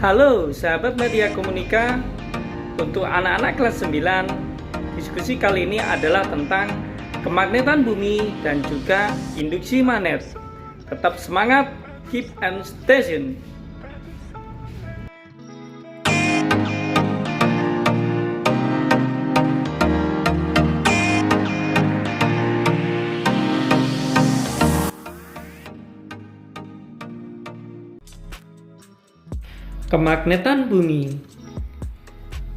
Halo sahabat media komunika. Untuk anak-anak kelas 9, diskusi kali ini adalah tentang kemagnetan bumi dan juga induksi magnet. Tetap semangat, keep and station. Kemagnetan bumi.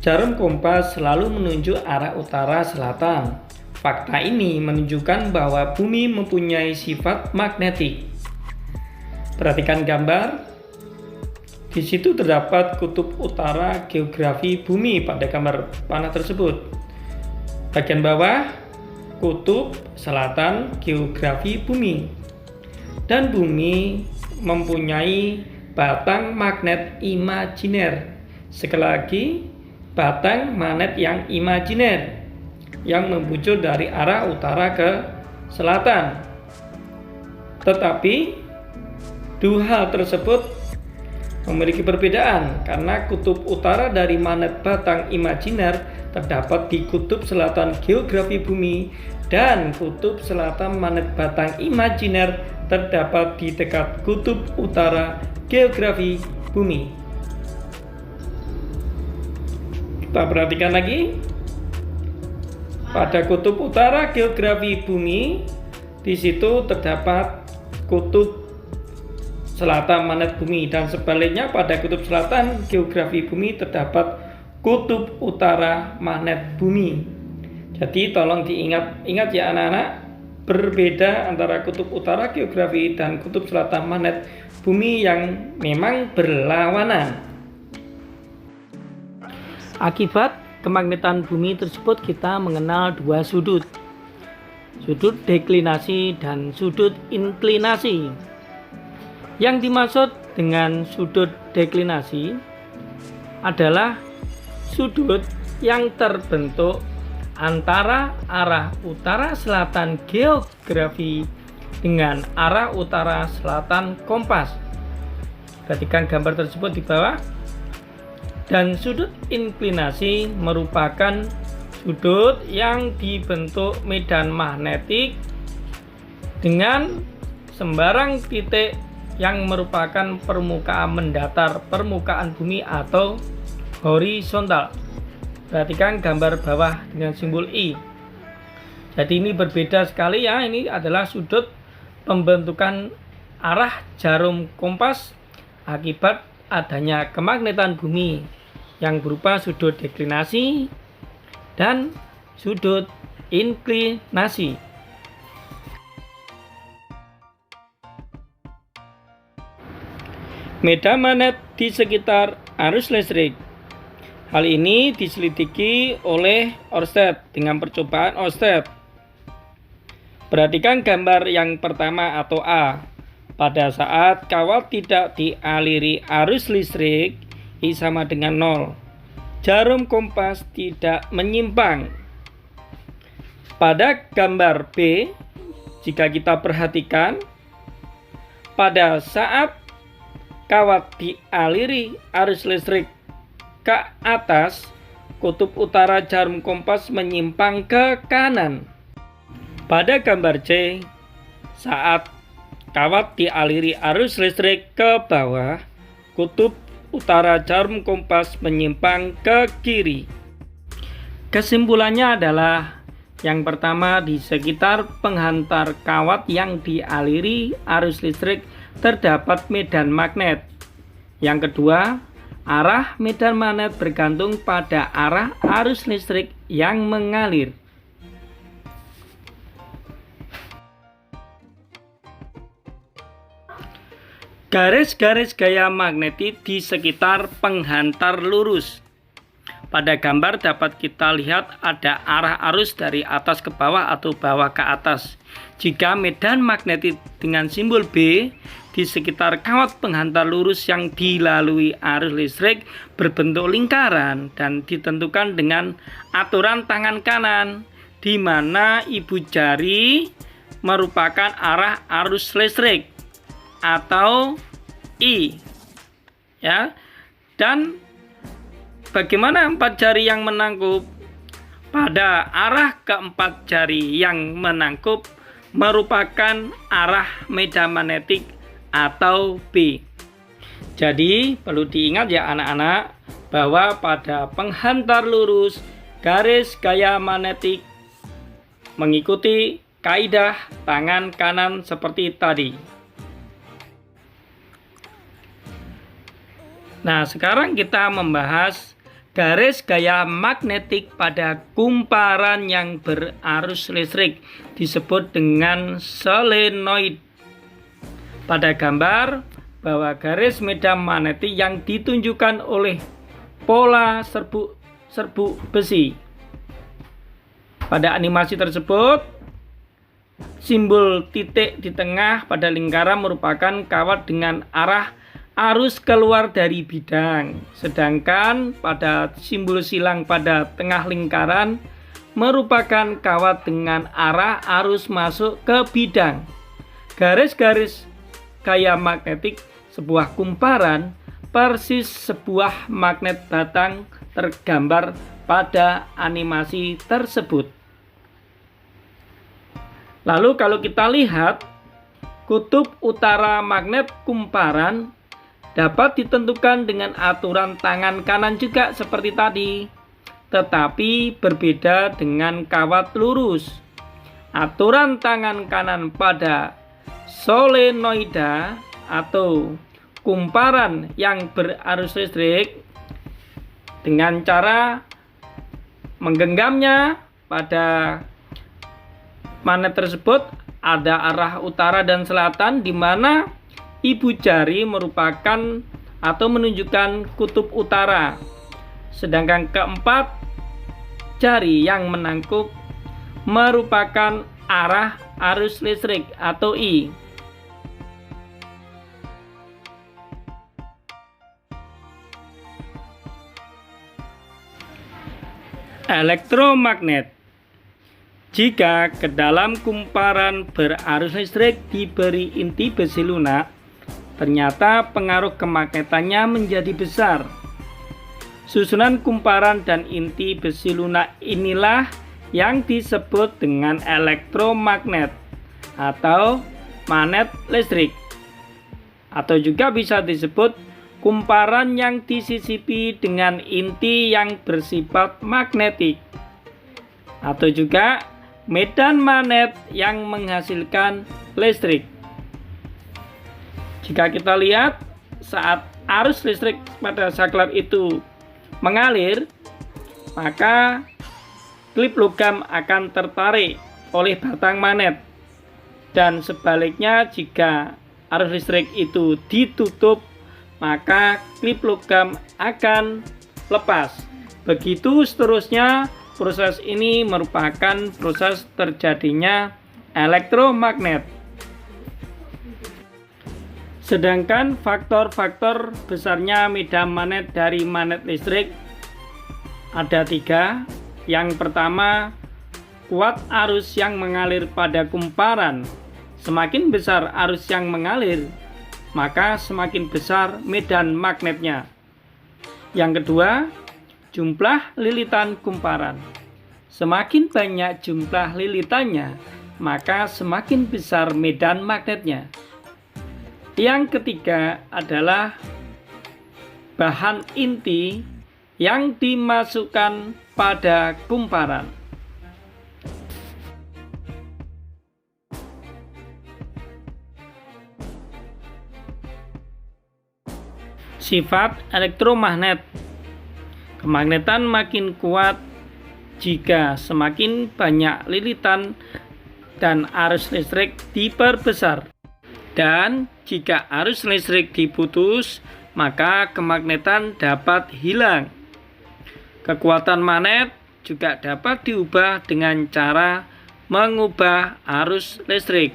Jarum kompas selalu menunjuk arah utara selatan. Fakta ini menunjukkan bahwa bumi mempunyai sifat magnetik. Perhatikan gambar. Di situ terdapat kutub utara geografi bumi pada gambar panah tersebut. Bagian bawah, kutub selatan geografi bumi. Dan bumi mempunyai batang magnet imajiner. Sekali lagi, batang magnet yang imajiner yang memuncul dari arah utara ke selatan. Tetapi dua hal tersebut memiliki perbedaan karena kutub utara dari magnet batang imajiner terdapat di kutub selatan geografi bumi dan kutub selatan magnet batang imajiner terdapat di dekat kutub utara geografi bumi. Kita perhatikan lagi. Pada kutub utara geografi bumi, di situ terdapat kutub selatan magnet bumi, dan sebaliknya pada kutub selatan geografi bumi terdapat kutub utara magnet bumi. Jadi tolong diingat ya anak-anak, berbeda antara kutub utara geografi dan kutub selatan magnet bumi yang memang berlawanan. Akibat kemagnetan bumi tersebut kita mengenal dua sudut. Sudut deklinasi dan sudut inklinasi. Yang dimaksud dengan sudut deklinasi adalah sudut yang terbentuk antara arah utara selatan geografi dengan arah utara selatan kompas. Perhatikan gambar tersebut di bawah. Dan sudut inklinasi merupakan sudut yang dibentuk medan magnetik dengan sembarang titik yang merupakan permukaan mendatar permukaan bumi atau horizontal. Perhatikan gambar bawah dengan simbol I. Jadi ini berbeda sekali ya. Ini adalah sudut pembentukan arah jarum kompas akibat adanya kemagnetan bumi yang berupa sudut deklinasi dan sudut inklinasi. Medan magnet di sekitar arus listrik. Hal ini diselidiki oleh Ørsted dengan percobaan Ørsted. Perhatikan gambar yang pertama atau A. Pada saat kawat tidak dialiri arus listrik, I sama dengan 0. Jarum kompas tidak menyimpang. Pada gambar B, jika kita perhatikan, pada saat kawat dialiri arus listrik ke atas, kutub utara jarum kompas menyimpang ke kanan. Pada gambar C, saat kawat dialiri arus listrik ke bawah, kutub utara jarum kompas menyimpang ke kiri. Kesimpulannya adalah yang pertama, di sekitar penghantar kawat yang dialiri arus listrik terdapat medan magnet. Yang kedua, arah medan magnet bergantung pada arah arus listrik yang mengalir. Garis-garis gaya magnetik di sekitar penghantar lurus. Pada gambar dapat kita lihat ada arah arus dari atas ke bawah atau bawah ke atas. Jika medan magnetik dengan simbol B di sekitar kawat penghantar lurus yang dilalui arus listrik berbentuk lingkaran dan ditentukan dengan aturan tangan kanan, di mana ibu jari merupakan arah arus listrik atau I. Ya. Dan bagaimana 4 jari yang menangkup? Pada arah keempat jari yang menangkup merupakan arah medan magnetik atau B. Jadi perlu diingat ya anak-anak, bahwa pada penghantar lurus garis gaya magnetik mengikuti kaidah tangan kanan seperti tadi. Nah, sekarang kita membahas garis gaya magnetik pada kumparan yang berarus listrik, disebut dengan solenoid. Pada gambar bahwa garis medan magnetik yang ditunjukkan oleh pola serbuk besi. Pada animasi tersebut, simbol titik di tengah pada lingkaran merupakan kawat dengan arah arus keluar dari bidang, sedangkan pada simbol silang pada tengah lingkaran merupakan kawat dengan arah arus masuk ke bidang. Garis-garis gaya magnetik sebuah kumparan persis sebuah magnet batang tergambar pada animasi tersebut. Lalu kalau kita lihat, kutub utara magnet kumparan dapat ditentukan dengan aturan tangan kanan juga seperti tadi, tetapi berbeda dengan kawat lurus. Aturan tangan kanan pada solenoida atau kumparan yang berarus listrik dengan cara menggenggamnya pada magnet tersebut ada arah utara dan selatan, di mana ibu jari merupakan atau menunjukkan kutub utara, sedangkan keempat jari yang menangkup merupakan arah arus listrik atau I. Elektromagnet. Jika ke dalam kumparan berarus listrik diberi inti besi lunak, ternyata pengaruh kemagnetannya menjadi besar. Susunan kumparan dan inti besi lunak inilah yang disebut dengan elektromagnet atau magnet listrik, atau juga bisa disebut kumparan yang disisipi dengan inti yang bersifat magnetik, atau juga medan magnet yang menghasilkan listrik. Jika kita lihat saat arus listrik pada saklar itu mengalir, maka klip logam akan tertarik oleh batang magnet, dan sebaliknya jika arus listrik itu ditutup, maka klip logam akan lepas. Begitu seterusnya, proses ini merupakan proses terjadinya elektromagnet. Sedangkan faktor-faktor besarnya medan magnet dari magnet listrik ada 3. Yang pertama, kuat arus yang mengalir pada kumparan. Semakin besar arus yang mengalir, maka semakin besar medan magnetnya. Yang kedua, jumlah lilitan kumparan. Semakin banyak jumlah lilitannya, maka semakin besar medan magnetnya. Yang ketiga adalah bahan inti yang dimasukkan pada kumparan. Sifat elektromagnet. Kemagnetan makin kuat jika semakin banyak lilitan dan arus listrik diperbesar. Dan jika arus listrik diputus, maka kemagnetan dapat hilang. Kekuatan magnet juga dapat diubah dengan cara mengubah arus listrik.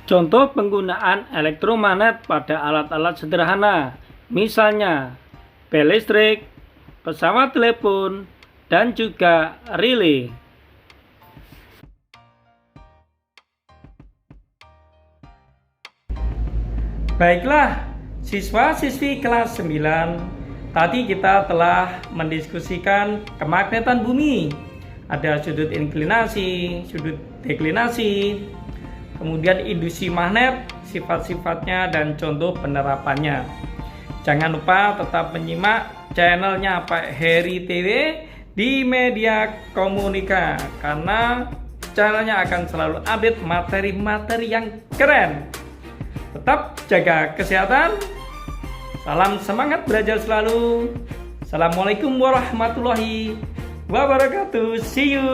Contoh penggunaan elektromagnet pada alat-alat sederhana, misalnya bel listrik, pesawat telepon, dan juga relay. Baiklah, Siswa-siswi kelas 9, tadi kita telah mendiskusikan kemagnetan bumi. Ada sudut inklinasi, sudut deklinasi, kemudian induksi magnet, sifat-sifatnya dan contoh penerapannya. Jangan lupa tetap menyimak channelnya Pak Heri TV di Media Komunika, karena channelnya akan selalu update materi-materi yang keren. Tetap jaga kesehatan. Salam semangat belajar selalu. Assalamualaikum warahmatullahi wabarakatuh. See you.